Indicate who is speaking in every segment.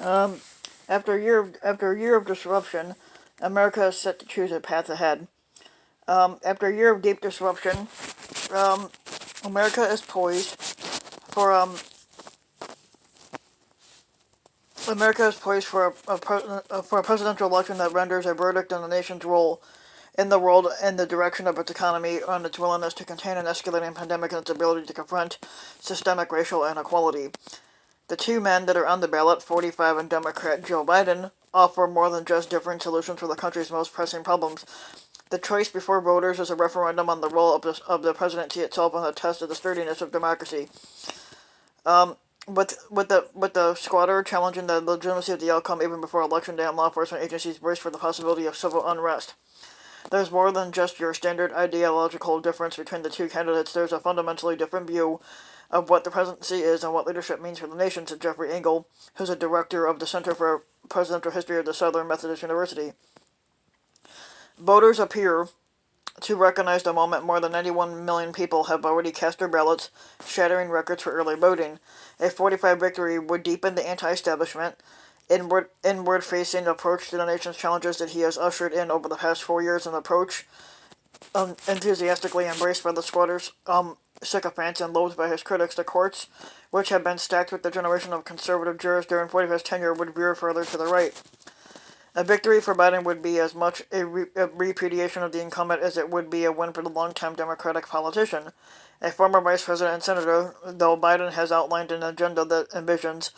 Speaker 1: Um, after a year of disruption, America is set to choose a path ahead. After a year of deep disruption, um, America is poised for America is poised for a presidential election that renders a verdict on the nation's role in the world and the direction of its economy, on its willingness to contain an escalating pandemic, and its ability to confront systemic racial inequality. The two men that are on the ballot, 45 and Democrat Joe Biden, offer more than just different solutions for the country's most pressing problems. The choice before voters is a referendum on the role of the presidency itself and a test of the sturdiness of democracy. Um, with the squatter challenging the legitimacy of the outcome even before election day, and law enforcement agencies brace for the possibility of civil unrest. There's more than just your standard ideological difference between the two candidates. There's a fundamentally different view of what the presidency is and what leadership means for the nation, said Jeffrey Engel, who's a director of the Center for Presidential History of the Southern Methodist University. Voters appear to recognize the moment more than 91 million people have already cast their ballots, shattering records for early voting. A 45 victory would deepen the anti-establishment, inward-facing approach to the nation's challenges that he has ushered in over the past 4 years, an approach enthusiastically embraced by the squatters, sycophants, and loathed by his critics. The courts, which had been stacked with the generation of conservative jurors during 45's tenure, would veer further to the right. A victory for Biden would be as much a repudiation of the incumbent as it would be a win for the longtime Democratic politician. A former vice president and senator, though Biden has outlined an agenda that envisions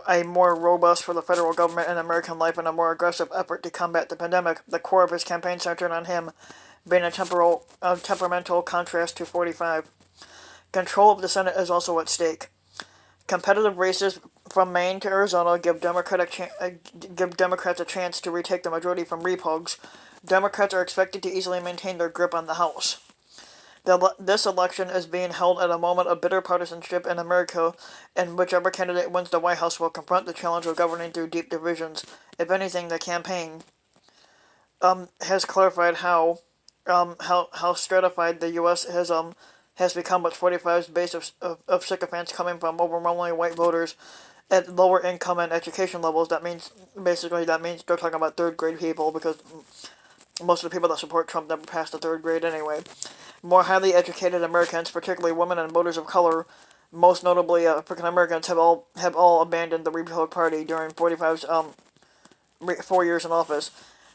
Speaker 1: a more robust for the federal government and American life and a more aggressive effort to combat the pandemic, the core of his campaign centered on him being temperamental contrast to 45. Control of the Senate is also at stake. Competitive races from Maine to Arizona give Democrats a chance to retake the majority from repugs. Democrats are expected to easily maintain their grip on the House. This election is being held at a moment of bitter partisanship in America, and whichever candidate wins the White House will confront the challenge of governing through deep divisions. If anything, the campaign has clarified how stratified the U.S. has become, with 45's base of sycophants coming from overwhelmingly white voters at lower income and education levels. That means they're talking about third grade people, because most of the people that support Trump never passed the third grade anyway. More highly educated Americans, particularly women and voters of color, most notably African Americans, have all abandoned the Republican Party during 45's 4 years in office.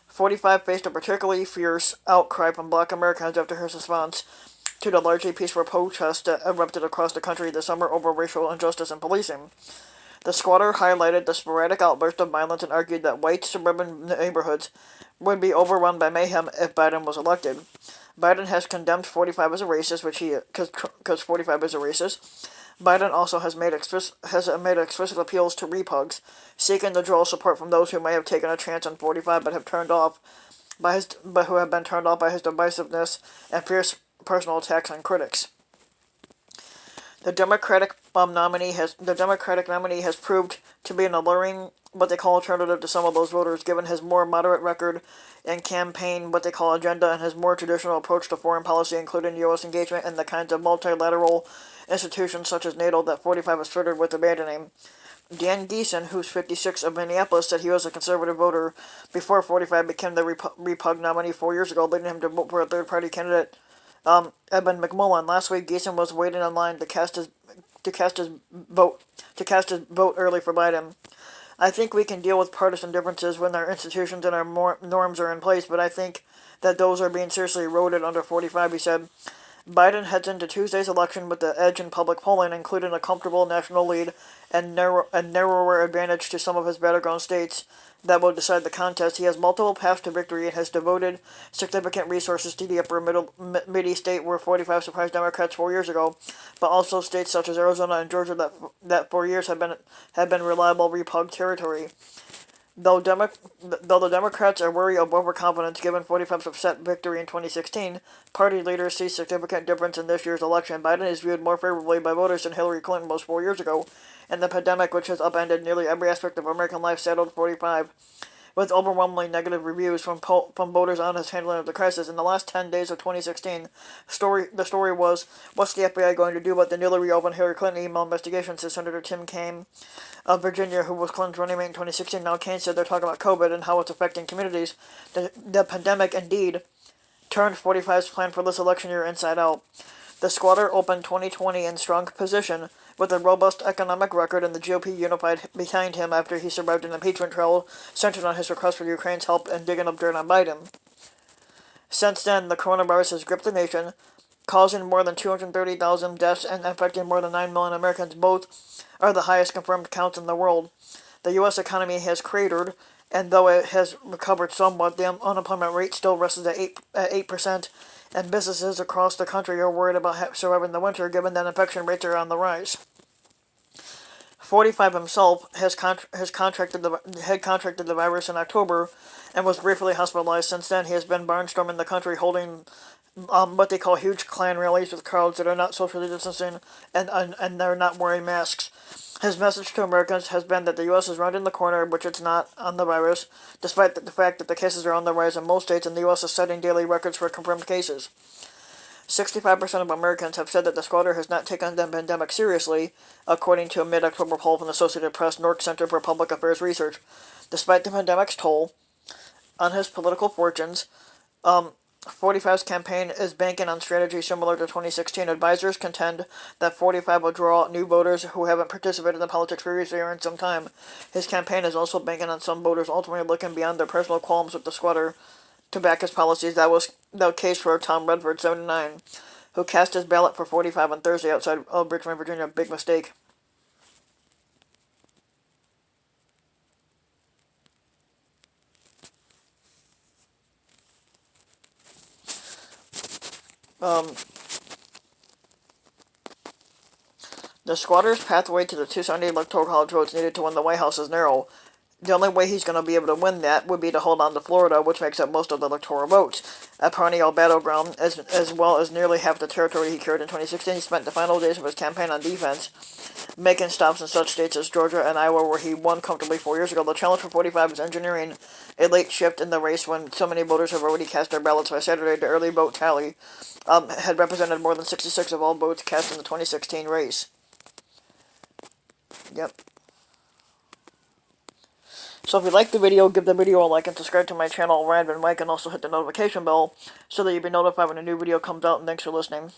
Speaker 1: 45 faced a particularly fierce outcry from black Americans after his response to the largely peaceful protests that erupted across the country this summer over racial injustice and policing. The squatter highlighted the sporadic outbursts of violence and argued that white suburban neighborhoods would be overrun by mayhem if Biden was elected. Biden has condemned 45 as a racist, because 45 is a racist. Biden also has made explicit appeals to repugs, seeking to draw support from those who may have taken a chance on 45 but who have been turned off by his divisiveness and fierce personal attacks on critics. The Democratic nominee has proved to be an alluring, what they call, alternative to some of those voters, given his more moderate record and campaign, what they call, agenda, and his more traditional approach to foreign policy, including U.S. engagement in the kinds of multilateral institutions such as NATO that 45 is flirted with abandoning. Dan Geeson, who's 56, of Minneapolis, said he was a conservative voter before 45 became the Repug nominee 4 years ago, leading him to vote for a third-party candidate, Eben McMullen. Last week, Geeson was waiting in line to cast his vote early for Biden. I think we can deal with partisan differences when our institutions and our norms are in place, but I think that those are being seriously eroded under 45, he said. Biden heads into Tuesday's election with the edge in public polling, including a comfortable national lead and narrower advantage to some of his battleground states that will decide the contest. He has multiple paths to victory and has devoted significant resources to the upper midi state where 45 surprised Democrats 4 years ago, but also states such as Arizona and Georgia that for years have been reliable Repub territory. Though the Democrats are wary of overconfidence given 45's upset victory in 2016, party leaders see significant difference in this year's election. Biden is viewed more favorably by voters than Hillary Clinton was 4 years ago, and the pandemic, which has upended nearly every aspect of American life, saddled 45. with overwhelmingly negative reviews from voters on his handling of the crisis. In the last 10 days of 2016, the story was, what's the FBI going to do about the newly reopened Hillary Clinton email investigation, says Senator Tim Kaine of Virginia, who was Clinton's running mate in 2016. Now Kaine said they're talking about COVID and how it's affecting communities. The pandemic, indeed, turned 45's plan for this election year inside out. The squatter opened 2020 in strong position, with a robust economic record, and the GOP unified behind him after he survived an impeachment trial centered on his request for Ukraine's help and digging up dirt on Biden. Since then, the coronavirus has gripped the nation, causing more than 230,000 deaths and affecting more than 9 million Americans. Both are the highest confirmed counts in the world. The U.S. economy has cratered, and though it has recovered somewhat, the unemployment rate still rests at 8%, and businesses across the country are worried about surviving the winter, given that infection rates are on the rise. 45 himself had contracted the virus in October and was briefly hospitalized. Since then, he has been barnstorming the country, holding what they call huge Klan rallies with crowds that are not socially distancing and they're not wearing masks. His message to Americans has been that the U.S. is rounding the corner, which it's not, on the virus, despite the fact that the cases are on the rise in most states, and the U.S. is setting daily records for confirmed cases. 65% of Americans have said that the squatter has not taken the pandemic seriously, according to a mid-October poll from the Associated Press NORC Center for Public Affairs Research. Despite the pandemic's toll on his political fortunes, 45's campaign is banking on strategy similar to 2016. Advisors contend that 45 will draw new voters who haven't participated in politics previously or in some time. His campaign is also banking on some voters ultimately looking beyond their personal qualms with the squatter to back his policies. That was the case for Tom Redford, 79, who cast his ballot for 45 on Thursday outside of Richmond, Virginia. Big mistake. The squatter's pathway to the 270 Electoral College votes needed to win the White House is narrow. The only way he's going to be able to win that would be to hold on to Florida, which makes up most of the electoral votes, a perennial battleground, as well as nearly half the territory he carried in 2016. He spent the final days of his campaign on defense, making stops in such states as Georgia and Iowa, where he won comfortably 4 years ago. The challenge for 45 is engineering a late shift in the race when so many voters have already cast their ballots by Saturday. The early vote tally had represented more than 66% of all votes cast in the 2016 race. Yep. So if you like the video, give the video a like and subscribe to my channel, Randman Mike, and also hit the notification bell so that you'll be notified when a new video comes out, and thanks for listening.